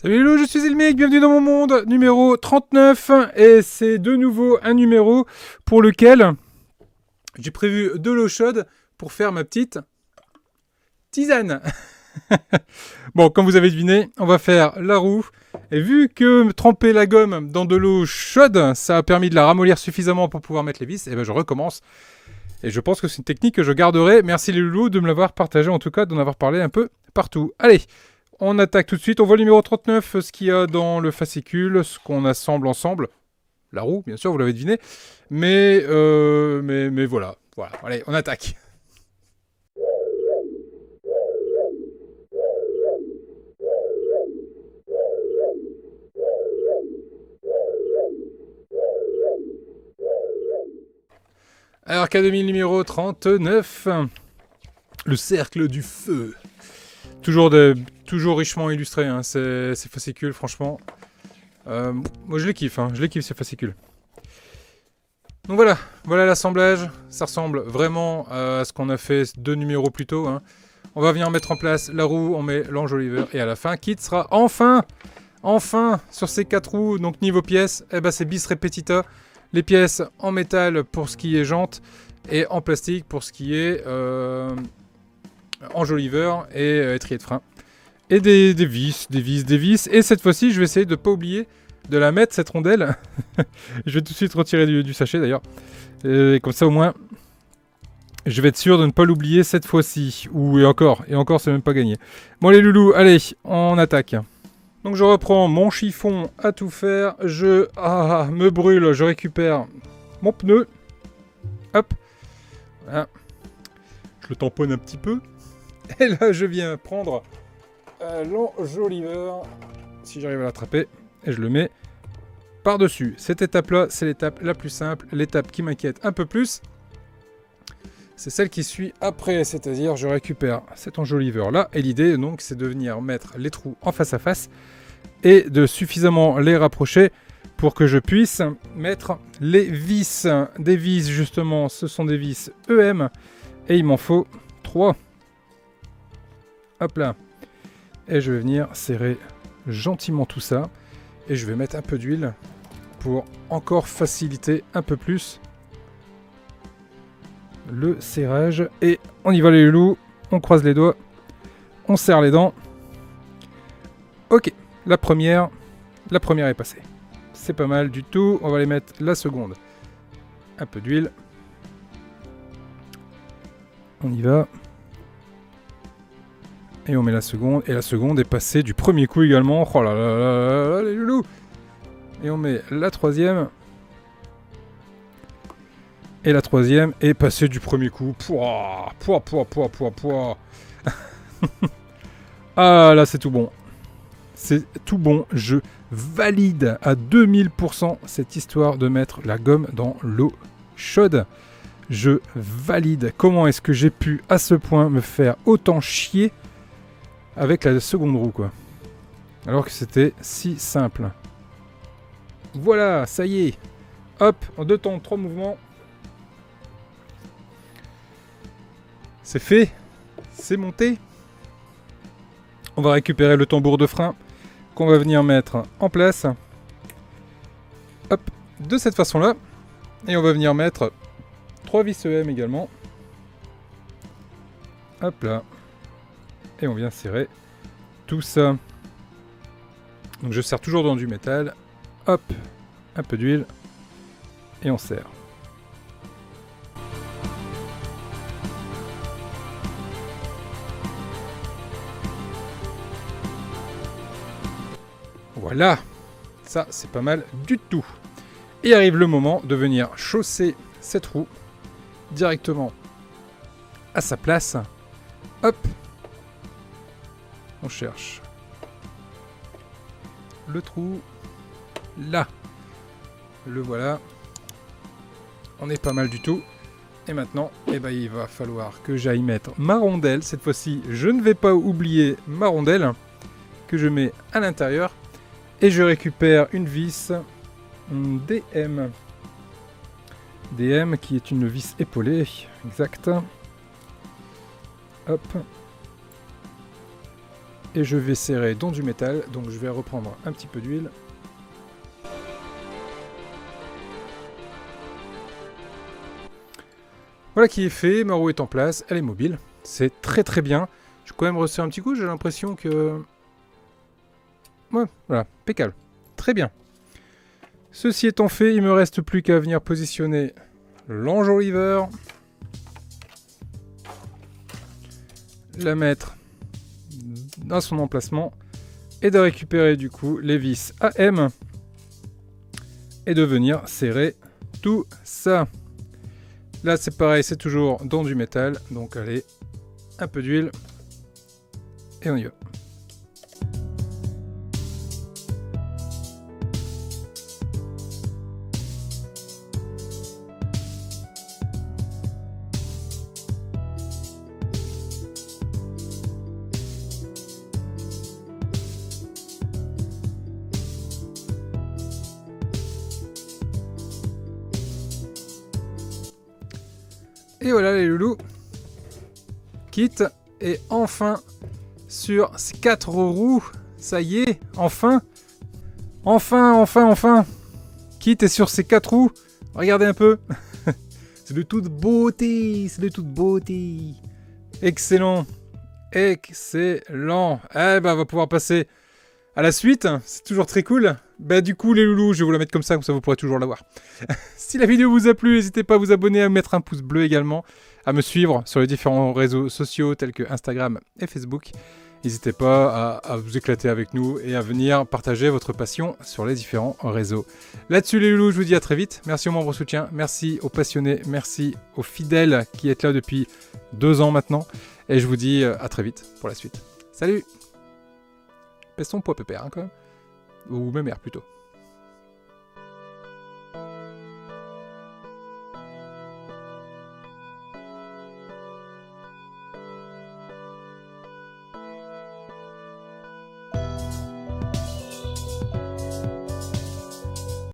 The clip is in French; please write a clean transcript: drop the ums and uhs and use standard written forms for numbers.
Salut hello, je suis Elmec, bienvenue dans mon monde numéro 39 et c'est de nouveau un numéro pour lequel j'ai prévu de l'eau chaude pour faire ma petite tisane. Bon, comme vous avez deviné, on va faire la roue et vu que tremper la gomme dans de l'eau chaude, ça a permis de la ramollir suffisamment pour pouvoir mettre les vis, et ben je recommence. Et je pense que c'est une technique que je garderai. Merci les loulous de me l'avoir partagé, en tout cas d'en avoir parlé un peu partout. Allez, on attaque tout de suite. On voit le numéro 39, ce qu'il y a dans le fascicule, ce qu'on assemble ensemble. La roue, bien sûr, vous l'avez deviné. Mais voilà. Voilà. Allez, on attaque. Alors, K2000 numéro 39. Le cercle du feu. Toujours richement illustré, hein, ces fascicules, franchement. Moi, je les kiffe, ces fascicules. Donc voilà l'assemblage. Ça ressemble vraiment à ce qu'on a fait 2 numéros plus tôt. Hein. On va venir mettre en place la roue, on met l'enjoliveur et à la fin, Kit sera enfin sur ces 4 roues. Donc niveau pièces, c'est bis repetita. Les pièces en métal pour ce qui est jante et en plastique pour ce qui est enjoliveur et étrier de frein. Et des vis. Et cette fois-ci, je vais essayer de ne pas oublier de la mettre, cette rondelle. Je vais tout de suite retirer du sachet d'ailleurs. Et comme ça au moins, je vais être sûr de ne pas l'oublier cette fois-ci. Et encore, c'est même pas gagné. Bon les loulous, allez, on attaque. Donc je reprends mon chiffon à tout faire. Je me brûle, je récupère mon pneu. Hop. Voilà. Je le tamponne un petit peu. Et là, je viens prendre l'enjoliveur, si j'arrive à l'attraper, et je le mets par-dessus. Cette étape-là, c'est l'étape la plus simple, l'étape qui m'inquiète un peu plus. C'est celle qui suit après, c'est-à-dire je récupère cet enjoliveur-là, et l'idée, donc, c'est de venir mettre les trous en face à face, et de suffisamment les rapprocher pour que je puisse mettre les vis. Des vis, justement, ce sont des vis EM, et il m'en faut 3. Hop là. Et je vais venir serrer gentiment tout ça. Et je vais mettre un peu d'huile pour encore faciliter un peu plus le serrage. Et on y va les loups. On croise les doigts. On serre les dents. Ok, la première est passée. C'est pas mal du tout. On va aller mettre la seconde. Un peu d'huile. On y va. Et on met la seconde. Et la seconde est passée du premier coup également. Oh là là là là, les loulous. Et on met la troisième. Et la troisième est passée du premier coup. Pouah. Ah là, c'est tout bon. C'est tout bon. Je valide à 2000% cette histoire de mettre la gomme dans l'eau chaude. Je valide. Comment est-ce que j'ai pu à ce point me faire autant chier avec la seconde roue, quoi. Alors que c'était si simple. Voilà, ça y est. Hop, en 2 temps, 3 mouvements. C'est fait. C'est monté. On va récupérer le tambour de frein qu'on va venir mettre en place. Hop, de cette façon-là. Et on va venir mettre 3 vis EM également. Hop là. Et on vient serrer tout ça. Donc je serre toujours dans du métal. Hop, un peu d'huile. Et on serre. Voilà. Ça, c'est pas mal du tout. Et arrive le moment de venir chausser cette roue directement à sa place. Hop. On cherche le trou. Là. Le voilà. On est pas mal du tout. Et maintenant, il va falloir que j'aille mettre ma rondelle. Cette fois-ci, je ne vais pas oublier ma rondelle que je mets à l'intérieur. Et je récupère une vis DM. DM qui est une vis épaulée. Exact. Hop. Et je vais serrer dans du métal, donc je vais reprendre un petit peu d'huile. Voilà qui est fait, ma roue est en place, elle est mobile. C'est très très bien. Je vais quand même resserrer un petit coup, j'ai l'impression que... Ouais, voilà, impeccable. Très bien. Ceci étant fait, il me reste plus qu'à venir positionner l'enjoliveur. La mettre dans son emplacement. Et de récupérer du coup les vis AM. Et de venir serrer tout ça. Là c'est pareil, c'est toujours dans du métal. Donc allez, un peu d'huile. Et on y va. Et voilà les loulous, Kit est enfin sur ses 4 roues, ça y est, enfin, Kit est sur ses 4 roues, regardez un peu, c'est de toute beauté, excellent, eh ben on va pouvoir passer à la suite, c'est toujours très cool. Bah du coup les loulous, je vais vous la mettre comme ça vous pourrez toujours la voir. Si la vidéo vous a plu, n'hésitez pas à vous abonner, à mettre un pouce bleu également, à me suivre sur les différents réseaux sociaux tels que Instagram et Facebook. N'hésitez pas à vous éclater avec nous et à venir partager votre passion sur les différents réseaux. Là-dessus les loulous, je vous dis à très vite. Merci aux membres soutien, merci aux passionnés, merci aux fidèles qui êtes là depuis 2 ans maintenant. Et je vous dis à très vite pour la suite. Salut! Pèse ton poids pépère, hein, quand même. Ou même air plutôt.